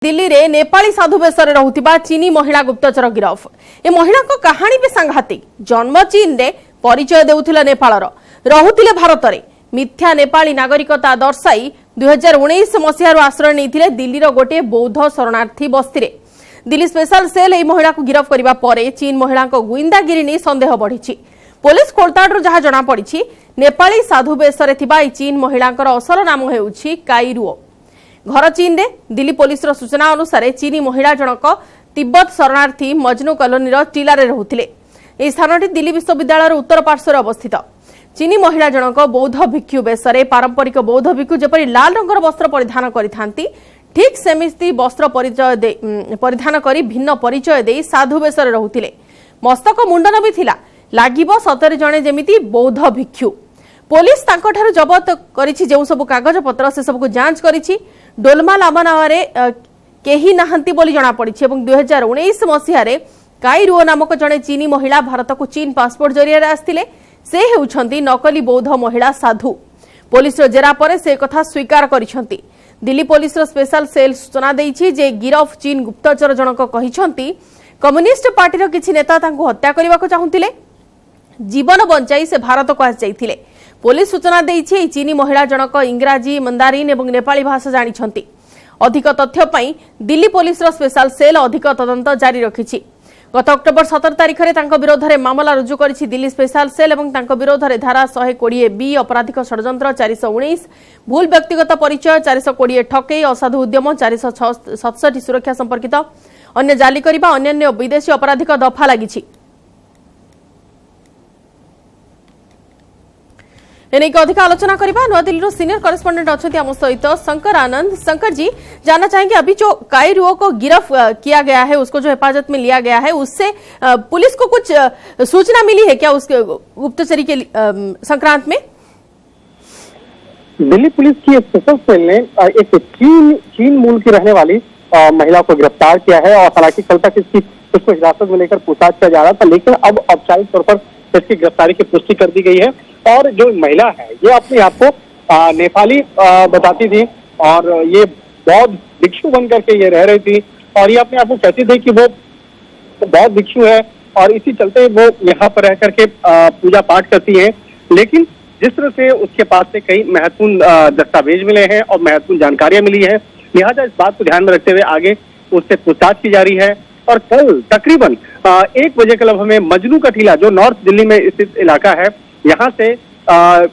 दिल्ली रे नेपाली साधु बेसर रहुतिबा चीनी महिला गुप्तचर गिरफ। ए महिला को कहानी भी सांघातिक। जन्म चीन रे परिचय देउथिला नेपालर, रहुतिले भारत रे। मिथ्या नेपाली नागरिकता दर्शाई 2019 मसीहार आश्रय नैथिले दिल्लीर गोटे बौद्ध शरणार्थी बस्ती रे। दिल्ली स्पेशल सेल ए महिला को गिरफ करिबा परे चीन महिला को गुइंदागिरी नै संदेह बढ़िछि। पुलिस खोलताडर जहा जना पड़िछि, नेपाली साधु बेसरे थिबा चीन महिलांकर असल नाम हेउछि काइरुओ। घर चीन रे। दिल्ली पुलिस सूचना अनुसार चीनी महिला जनक तिब्बत शरणार्थी मजनू कॉलोनी टीला रे रहुथिले। एही स्थानटी दिल्ली विश्वविद्यालय उत्तर पार्श्वर अवस्थित। चीनी महिला जनक बौद्ध भिक्षु बेसरे पारंपरिक बौद्ध भिक्षु जेपरि लाल रंगर वस्त्र परिधान करिथांती, ठीक सेमिति वस्त्र परिधान करी भिन्न परिचय दे साधु बेसरे रहुथिले। मस्तक मुंडन भी थिला। लागिबो सतरे जणे जेमिति बौद्ध भिक्षु। पुलिस तांकोठारु जबत करिछि जेउ सब कागज पत्र से सब को जांच करिछि। डोलमा लामा नावारे केही नाहंती बोली जणा पड़िछि एवं 2019 मसीहा रे काइरुओ नामक जणे चीनी महिला भारत को चीन पासपोर्ट जरिया आस्थिले। से हेउछंती नकली बौद्ध महिला साधु। पुलिस जेरा परे से कथा स्वीकार करिछंती। दिल्ली पुलिस स्पेशल सेल सूचना देइछि जे गिरफ चीन गुप्तचर जनक कहिछंती कम्युनिस्ट पार्टी किछि नेता तांको हत्या करबाको चाहुतिले। जीवन बंचाई से भारत को आस जाइथिले। पुलिस सूचना देइछि चीनी महिला जनक इंग्राजी, मंदारिन एवं नेपाली भाषा जानिछंती। अधिक तथ्य पई दिल्ली पुलिस स्पेशल सेल अधिक तदंत जारी रखिछि। गत अक्टोबर 17 तारिख रे तांको विरोध रे मामला रुजु करिछि दिल्ली स्पेशल सेल एवं तांको विरोध रे धारा 120 आपराधिक षडयंत्र, 419 भूल व्यक्तिगत परिचय, 420 ठकेई, असाधु उद्यम, 467 सुरक्षा संपर्कित अन्य जाली करिबा अन्य विदेशी आपराधिक दफा लागिछि। एनेक अधिक आलोचना करबा नवा दिल्ली सीनियर करेस्पोंडेंट अच्छे आम सहित शंकर आनंद। शंकर जी, जानना चाहेंगे अभी जो काइरुओ को गिरफ किया गया है, उसको जो हिफाजत में लिया गया है, उससे पुलिस को कुछ सूचना मिली है क्या उसके गुप्तचरी के संक्रांत में? दिल्ली पुलिस की स्पेशल सेल ने एक चीन मूल की रहने वाली महिला को गिरफ्तार किया है और हालांकि कल तक इसको हिरासत में लेकर पूछताछ किया जा रहा था, लेकिन अब औपचारिक तौर पर इसकी गिरफ्तारी की पुष्टि कर दी गई है। और जो महिला है ये अपने आप को नेपाली बताती थी और ये बौद्ध भिक्षु बन करके ये रह रही थी और ये अपने आप को कहती थी कि वो बौद्ध भिक्षु है और इसी चलते वो यहाँ पर रह करके पूजा पाठ करती है। लेकिन जिस तरह से उसके पास से कई महत्वपूर्ण दस्तावेज मिले हैं और महत्वपूर्ण जानकारियां मिली है, लिहाजा इस बात को ध्यान में रखते हुए आगे उससे पूछताछ की जा रही है। और कल तकरीबन 1 बजे करीब हमें मजनू का टीला जो नॉर्थ दिल्ली में स्थित इलाका है, यहाँ से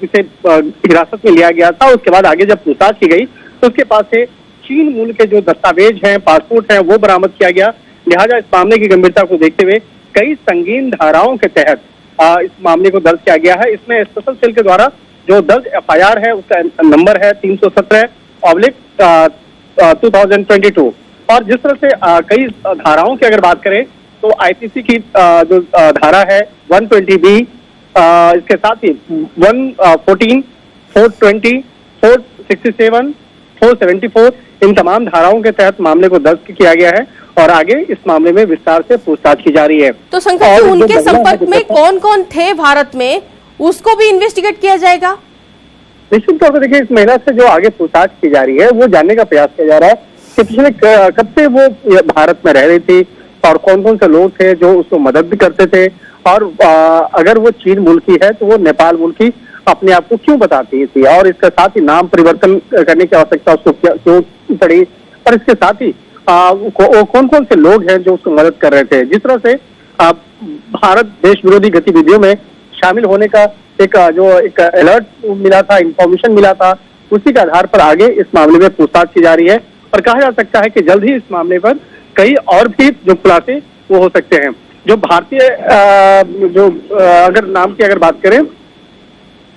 इसे हिरासत में लिया गया था। उसके बाद आगे जब पूछताछ की गई तो उसके पास से चीन मूल के जो दस्तावेज हैं, पासपोर्ट हैं, वो बरामद किया गया। लिहाजा इस मामले की गंभीरता को देखते हुए कई संगीन धाराओं के तहत इस मामले को दर्ज किया गया है। इसमें स्पेशल सेल के द्वारा जो दर्ज FIR है उसका नंबर है 317/2022। और जिस तरह से कई धाराओं की अगर बात करें तो IPC की जो धारा है 120B, इसके साथ ही 114, 420, 467, 474 इन तमाम धाराओं के तहत मामले को दर्ज किया गया है और आगे इस मामले में विस्तार से पूछताछ की जा रही है। तो शंकर जी, उनके संपर्क में कौन कौन थे भारत में, उसको भी इन्वेस्टिगेट किया जाएगा? निश्चित तौर पर देखिए, इस महिला से जो आगे पूछताछ की जा रही है वो जानने का प्रयास किया जा रहा है कि पिछले कब से वो भारत में रह रही थी और कौन कौन से लोग थे जो उसको मदद भी करते थे, और अगर वो चीन मूल की है तो वो नेपाल मूल की अपने आप को क्यों बताती थी, और इसके साथ ही नाम परिवर्तन करने की आवश्यकता उसको क्यों पड़ी, और इसके साथ ही कौन कौन से लोग हैं जो उसको मदद कर रहे थे। जिस तरह से भारत देश विरोधी गतिविधियों में शामिल होने का एक अलर्ट मिला था, इंफॉर्मेशन मिला था, उसी के आधार पर आगे इस मामले में पूछताछ की जा रही है और कहा जा सकता है कि जल्द ही इस मामले पर कई और भी जो खुलासे वो हो सकते हैं। जो भारतीय अगर नाम की अगर बात करें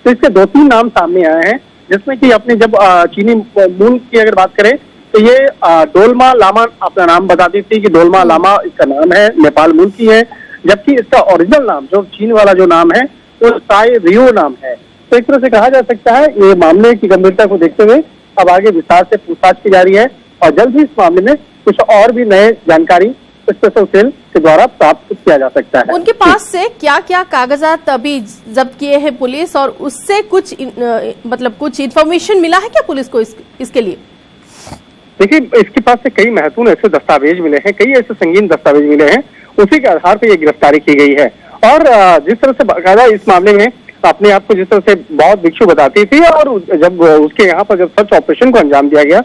तो इसके 2-3 नाम सामने आए हैं, जिसमें कि अपने जब चीनी मूल की अगर बात करें तो ये डोलमा लामा अपना नाम बताती थी कि डोलमा लामा इसका नाम है, नेपाल मूल की है, जबकि इसका ओरिजिनल नाम जो चीन वाला जो नाम है वो साई रियो नाम है। तो एक तरह से कहा जा सकता है ये मामले की गंभीरता को देखते हुए अब आगे विस्तार से पूछताछ की जा रही है और जल्द ही इस मामले में कुछ और भी नए जानकारी स्पेशल सेल के द्वारा प्राप्त किया जा सकता है। उनके पास से क्या क्या कागजात अभी जब्त किए हैं पुलिस, और उससे कुछ कुछ इन्फॉर्मेशन मिला है क्या पुलिस को इसके लिए? देखिए, इसके पास से कई महत्वपूर्ण ऐसे दस्तावेज मिले हैं, कई ऐसे संगीन दस्तावेज मिले हैं, उसी के आधार पर यह गिरफ्तारी की गई है। और जिस तरह से बाकायदा इस मामले में अपने आप को जिस तरह से बहुत भिक्षु बताती थी, और जब उसके यहाँ पर जब सर्च ऑपरेशन को अंजाम दिया गया,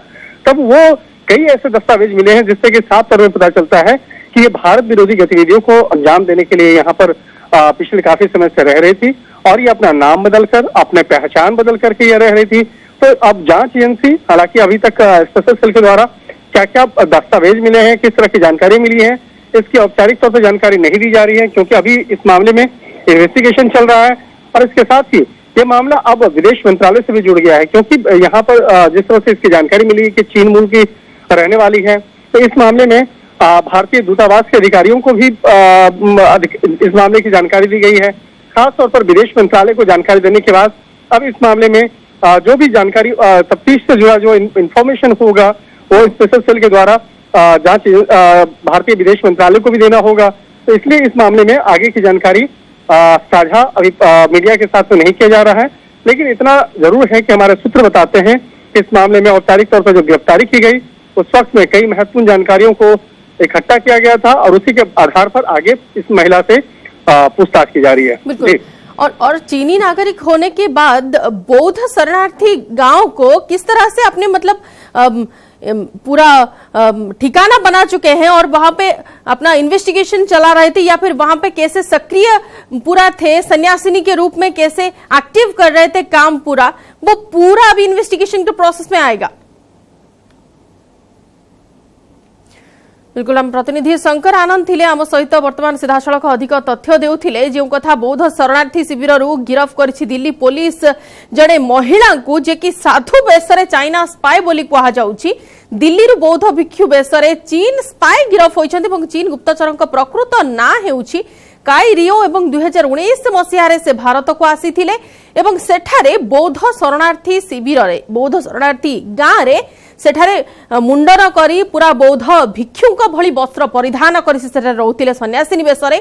तब वो कई ऐसे दस्तावेज मिले हैं जिससे कि साफ तौर में पता चलता है कि ये भारत विरोधी गतिविधियों को अंजाम देने के लिए यहाँ पर पिछले काफी समय से रह रही थी, और ये अपना नाम बदलकर, अपने पहचान बदल करके ये रह रही थी। तो अब जांच एजेंसी, हालांकि अभी तक स्पेशल सेल के द्वारा क्या क्या दस्तावेज मिले हैं, किस तरह की जानकारी मिली है, इसकी औपचारिक तौर पर जानकारी नहीं दी जा रही है, क्योंकि अभी इस मामले में इन्वेस्टिगेशन चल रहा है। और इसके साथ ही ये मामला अब विदेश मंत्रालय से भी जुड़ गया है, क्योंकि यहाँ पर जिस तरह से इसकी जानकारी मिली कि चीन मूल की रहने वाली है, तो इस मामले में भारतीय दूतावास के अधिकारियों को भी इस मामले की जानकारी दी गई है। खास तौर पर विदेश मंत्रालय को जानकारी देने के बाद अब इस मामले में जो भी जानकारी तफ्तीश से जुड़ा जो इंफॉर्मेशन होगा, वो स्पेशल सेल के द्वारा जांच भारतीय विदेश मंत्रालय को भी देना होगा। तो इसलिए इस मामले में आगे की जानकारी साझा अभी मीडिया के साथ तो नहीं किया जा रहा है, लेकिन इतना जरूर है कि हमारे सूत्र बताते हैं कि इस मामले में औपचारिक तौर पर जो गिरफ्तारी की गई, उस वक्त में कई महत्वपूर्ण जानकारियों को इकट्ठा किया गया था, और उसी के आधार पर आगे इस महिला से पूछताछ की जा रही है। बिल्कुल। और चीनी नागरिक होने के बाद बौद्ध शरणार्थी गांव को किस तरह से अपने मतलब पूरा ठिकाना बना चुके हैं, और वहां पे अपना इन्वेस्टिगेशन चला रहे थे, या फिर वहां पे कैसे सक्रिय पूरा थे, सन्यासिनी के रूप में कैसे एक्टिव कर रहे थे काम पूरा, वो पूरा अभी इन्वेस्टिगेशन के प्रोसेस में आएगा। बिल्कुल, हम प्रतिनिधि शंकर आनंद थिले आम सहित वर्तमान सीधासलख अधिक तथ्य देउथिले, जो कथा बौद्ध शरणार्थी शिविररू गिरफ करिछि दिल्ली पुलिस जड़े महिला को, जे कि साधु बेसरे चाइना स्पाई बोली कहा जाउछि। दिल्ली रु बौद्ध भिक्षु बेसरे चीन स्पाई गिरफ होइछन्ति, एवं चीन गुप्तचरक प्रकृत ना हेउछि काई रियो, एवं 2019 मसीहारे से भारत को आसीथिले, एवं सेठारे बौद्ध शरणार्थी शिविर रे, बौद्ध शरणार्थी गाँ रे सेठारे मुंडन करी पूरा बौद्ध भिक्षुक भली वस्त्र परिधान करी सेठारे रहउतिले सन्यासिनी बेसरे।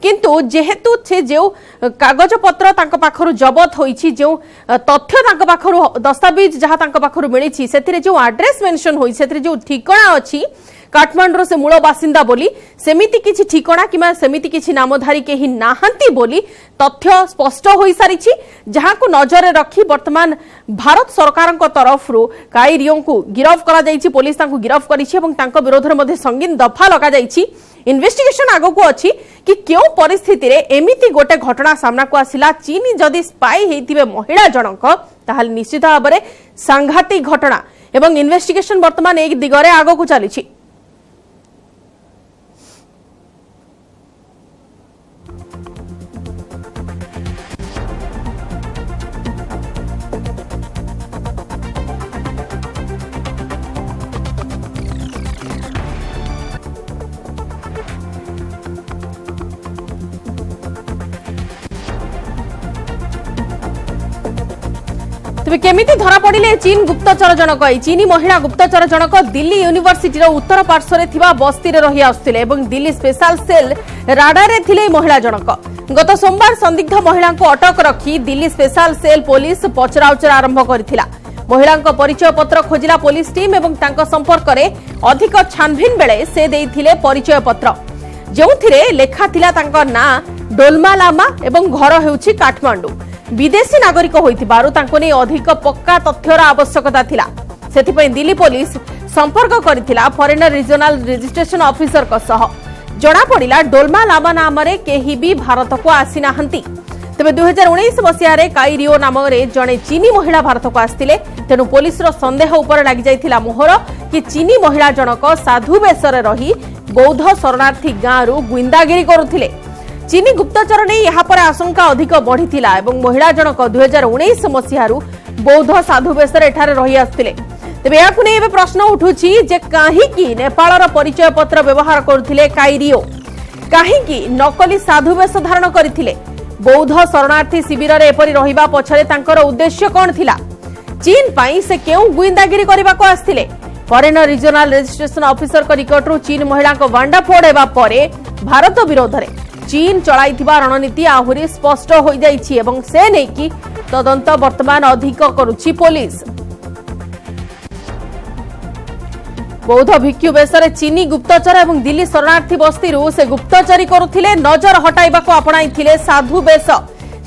किंतु जेहेतु से जो कागज पत्र तांको पाखरु जबत होईछि, जो तथ्य तांको पाखरु दस्तावेज जहा तांको पाखरु मिलिछि, सेथिरे जो एड्रेस मेंशन होई, सेथिरे जो ठिकाना अछि काठमांडू से मूल बासिंदा बोली, सेमिति किछि ठिकाना किमा सेमिति किछि नामधारी केही नाहंती बोली तथ्य स्पष्ट होई सारिछि, जहां को नजर रखी वर्तमान भारत सरकार तरफरु काई रियो को गिरफ करा जाइछि। पुलिस तांको गिरफ करिछि एवं तांको विरोध रे मध्ये संगीन दफा लगा जाइछि। इन्वेस्टिगेशन आगो को अछि कि क्यों परिस्थिति रे एमिति गोटे घटना सामना को आसिला। चीनी जदि स्पाई हेतिबे महिला जनक, ताहाल निश्चित भाबरे सांघातिक घटना, एवं इन्वेस्टिगेशन वर्तमान एक दिगरे आगो को चलिछि। तेबे केमिति धरा पड़िले चीन गुप्तचर जनक। चीनी महिला गुप्तचर जनक दिल्ली यूनिवर्सिटी उत्तर पार्श्व थिबा बस्ती रे रही आसुथिले एवं दिल्ली स्पेशल सेल राडार रे थिले महिला जनक। गत सोमवार संदिग्ध महिला को अटक रखी दिल्ली स्पेशल सेल पुलिस पचराउचरा आरंभ करथिला। महिला परिचय पत्र खोजिला पुलिस टीम एवं तांको संपर्क रे अधिक छानभिन बेले से देइथिले परिचय पत्र, जेउथिरे लेखा थिला तांको ना डोलमा लामा एवं घर हेउछि काठमांडू। विदेशी नागरिक होइथिबारु तांको नै अधिक पक्का तथ्यर आवश्यकता थिला। सेथिपई दिल्ली पुलिस संपर्क करथिला फॉरेनर रीजनल रजिस्ट्रेशन ऑफिसर को सह। जणा पड़िला डोलमा लामा नाम रे केही भी भारत को आसी नाहंती। तबे 2019 मसिया रे काई रियो नाम रे जणे चीनी महिला भारत को आस्तिले, तेनु पुलिस रो संदेह ऊपर लागि जाइथिला मोहर कि चीनी महिला जनक साधु बेसरे रही बौद्ध शरणार्थी गाँ रु गुइंदागिरी करुथिले। चीनी गुप्तचर ने यहाँ पर आशंका अधिक बढ़ीथिला एवं महिला जनक 2019 मसीहारू बौद्ध साधु बेसरे एठारे रही आस्तिले। तेबे याकु नै एबे प्रश्न उठुछि जे काहीकि नेपालर परिचय पत्र व्यवहार करुथिले काई रियो, काहीकि नकली साधु बेस धारण करिथिले। बौद्ध शरणार्थी शिविर रे एपरि रहिबा पछरे तांकर उद्देश्य कोन थिला? चीन पाई से केउ गुइंदागिरी करबा को आस्तिले? फॉरेनर रीजनल रजिस्ट्रेशन ऑफिसर को निकटरू चीन महिला को वांडाफोड़ हेबा परे भारत विरोध रे चीन चलाइथिबा रणनीति आहुरी स्पष्ट हो जाइछि एवं से नै कि तदंत वर्तमान अधिक करुछि पुलिस। बौद्ध भिक्षु बेसरे चीनी गुप्तचर और दिल्ली शरणार्थी बस्ती से गुप्तचरी करुथिले नजर हटाइबाको अपणाइथिले साधु बेस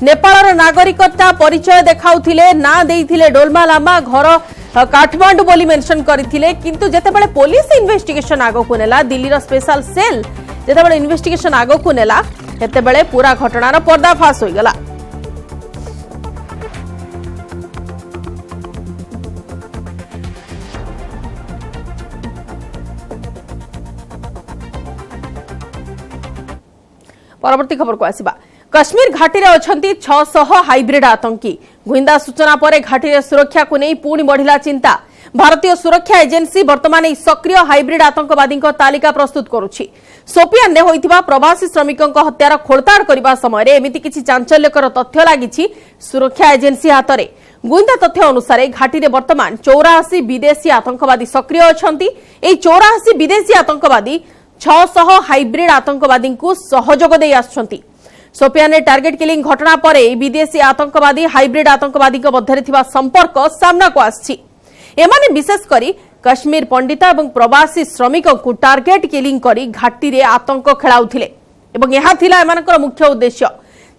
नेपालर नागरिकता परिचय देखाउथिले ना देइथिले डोलमा लामा घर काठमांडू बोली मेंशन करथिले किंतु जेतेबेले पुलिस इन्वेस्टिगेशन आगो को नेला दिल्लीर स्पेशल सेल जेतेबेले इन्वेस्टिगेशन आगो को नेला हेतेबेले पूरा घटनार पर्दाफाश होई गला। परवर्ती खबर को आसिबा कश्मीर घाटी रे अछंती 600 हाइब्रिड आतंकी गुइंदा सूचना पर घाटी रे सुरक्षा को नहीं पुणी बढ़िला चिंता भारतीय सुरक्षा एजेंसी वर्तमान এই सक्रिय हाइब्रिड आतंकवादी तालिका प्रस्तुत करुछि। सोपियान रे होइथिबा प्रवासी श्रमिकक हत्यार खोलताड़ करबा समय रे एमिति किछि चांचल्यकर तथ्य लागिछि सुरक्षा एजेंसी हातरे। गुइंदा तथ्य अनुसार घाटी रे वर्तमान 84 विदेशी आतंकवादी सक्रिय अछंती। एई 84 विदेशी आतंकवादी 600 हाइब्रिड आतंकवादी को सहयोग दे आछंती। सोपियान टार्गेट किलिंग घटना पर विदेशी आतंकवादी हाइब्रिड आतंकवादी मध्य संपर्क सामना को आछि। एमाने विशेषकर कश्मीर पंडित और प्रवासी श्रमिक को टार्गेट किलिंग करी घाटी रे आतंक खेलाउथिले एवं यह थिला एमानकर मुख्य उद्देश्य।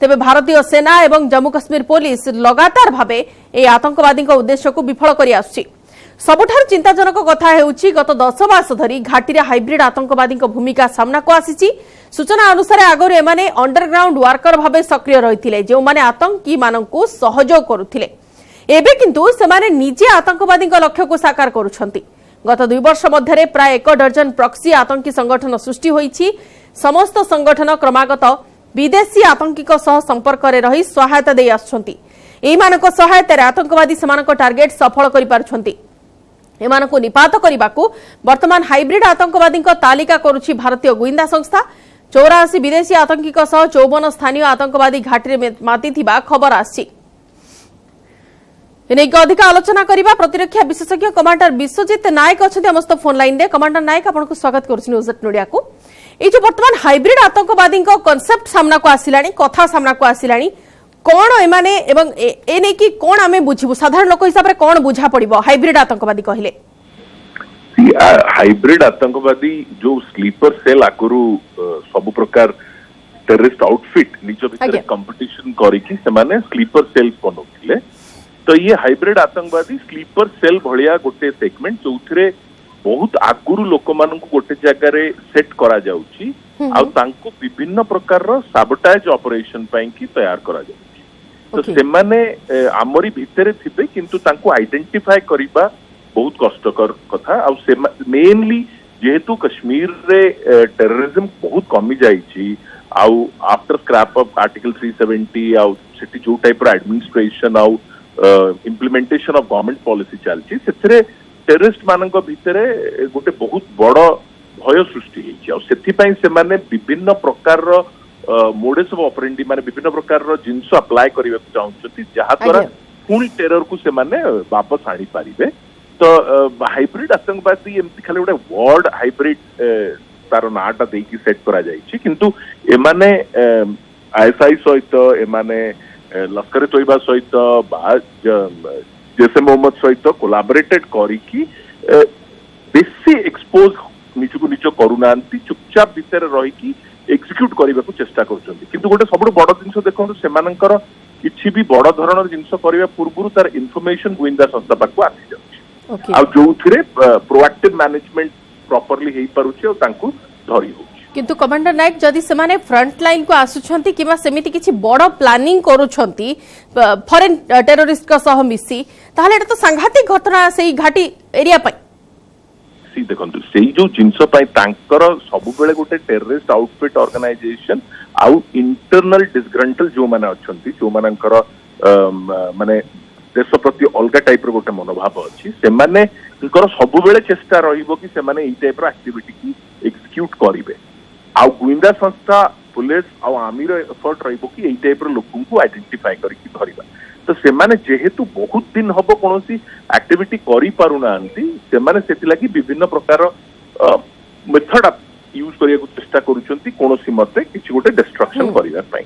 तेबे भारतीय सेना एवं जम्मू कश्मीर पुलिस लगातार भावे ए आतंकवादी उद्देश्य को विफल करि आछि। सबुठार चिंताजनक कथा हेउछि गत 10 मास धरी घाटी रे हाइब्रिड आतंकवादी भूमिका सामना को आसीछि। सूचना अनुसार आगरु एमाने अंडरग्राउंड वर्कर भावे सक्रिय रहिथिले जो माने आतंकी माननकु सहयोग करुथिले। एबे किंतु सेमाने निजे आतंकवादी लक्ष्य को साकार करुछंती। गत 2 वर्ष मध्यरे प्राय 1 डजन प्रॉक्सी आतंकी संगठन सृष्टि होईछि। समस्त संगठन क्रमागत विदेशी आतंकी सह संपर्क रे रही सहायता दे आछंती। एई मानक सहायता रे आतंकवादी सेमानक टार्गेट सफल करि पारुछंती। एमानकु निपात करिबाकू वर्तमान हाइब्रिड आतंकवादी तालिका करुछि भारतीय गुइंदा संस्था। 84 विदेशी आतंकी सह 54 स्थानीय आतंकवादी घाटी में मातिथिबा खबर आछि। एनेक अधिक आलोचना करिबा प्रतिरक्षा विशेषज्ञ कमांडर विश्वजीत नायक अछंती हमस्त फोन लाइन रे। कमांडर नायक आपनको स्वागत करूछि न्यूज एट मीडिया को। ए जो वर्तमान हाइब्रिड आतंकवादी कांसेप्ट सामना को आसिलानी कथा सामना को आसिलानी कोन एमाने एवं ए नै कि कोन आमे बुझिबु साधारण लोक हिसाब रे कोन बुझा पड़िबो हाइब्रिड आतंकवादी कहिले। हाइब्रिड आतंकवादी जो स्लीपर सेल आकरू सब प्रकार टेररिस्ट आउटफिट निज भितर कंपटीशन करिकि से माने स्लीपर सेल बनौथिले। तो ये हाइब्रिड आतंकवादी स्लीपर सेल भलिया गोटे सेगमेंट जोथरे बहुत आगुरु लोक मानकु गोटे जगह रे सेट करा जाउची आ तांको विभिन्न प्रकार रो साबोटाज ऑपरेशन पई की तैयार करा जाउची। तो से माने आमरी भितरे थिबे किंतु तांको आइडेंटिफाई करिबा बहुत कष्टकर कथा। आ से मेनली जेहेतु कश्मीर रे टेररिज्म बहुत कमी जाईची आ आफ्टर स्क्रैप ऑफ आर्टिकल 370 आ सिटी जो टाइप रो एडमिनिस्ट्रेशन आ इम्प्लीमेंटेशन ऑफ गवर्नमेंट पॉलिसी चलची सेथरे टेररिस्ट मानक भितरे गोटे बहुत बड़ भय सृष्टि होइछि। आ सेथि पई से माने विभिन्न प्रकार रो मोडेस ऑफ ऑपरेंडी माने विभिन्न प्रकार रो जिंस अप्लाई करिवे चाहउछथि जहा द्वारा पुनी टेरर को से माने वापस आनी पारिबे। तो हाइब्रिड आतंकवादी एमति खाली गोटे वर्ड हाइब्रिड तार नाटा देकी सेट करा जाइछि किंतु एमाने आईएसआई सहित एमाने लश्कर तोयबा सहित जैसे मोहम्मद सहित कोलाबोरेटेड करिकी बेसी एक्सपोज निचु निच करूनांती चुपचाप भीतर रहिकी एक्सिक्यूट करबा को चेष्टा करछंती। किंतु गोटे सबुठ बड़ जिंस देखंतु सेमानकर किछि भी बड़ धरणर जिंस करबा पूर्वरु तार इन्फॉर्मेशन गुइंदा संस्था पाकु आसी जाउछि आ जोथिरे प्रोएक्टिव मैनेजमेंट प्रॉपर्ली हेई पारुछि आ तांकु धरि हो। किंतु कमांडर नायक जदि सेमाने फ्रंट लाइन को आसुछंती किबा सेमिति किछि बड़ प्लानिंग करूछंती फॉरेन टेररिस्ट का सह मिसी ताहले एटा तो सांघातिक घटना सेही घाटी एरिया पई सी देखंतु सेही जो जिंस पई तांकर सब बेले गोटे टेररिस्ट आउटफिट ऑर्गेनाइजेशन आउ इंटरनल डिसग्रंटल जो माने अछंती जो मानकर माने देश प्रति अलग टाइप रो गोटे मनोभाव अछि से माने इनकर सब बेले चेष्टा रहिबो कि से माने एई टाइप रो एक्टिविटी की एक्सिक्यूट करिवे। आ गुइंदा संस्था पुलिस आ आर्मी रो एफर्ट रहिबो कि एई टाइप रो लोकन को आइडेंटिफाई करिकि धरिबा। तो से माने जेहेतु बहुत दिन हबो कोनोसी एक्टिविटी करि पारुनांती से माने सेति लागि विभिन्न प्रकार मेथड यूज करिया को चेष्टा करूछंती कोनोसी मते किछि गोटे डिस्ट्रक्शन करिवा पई।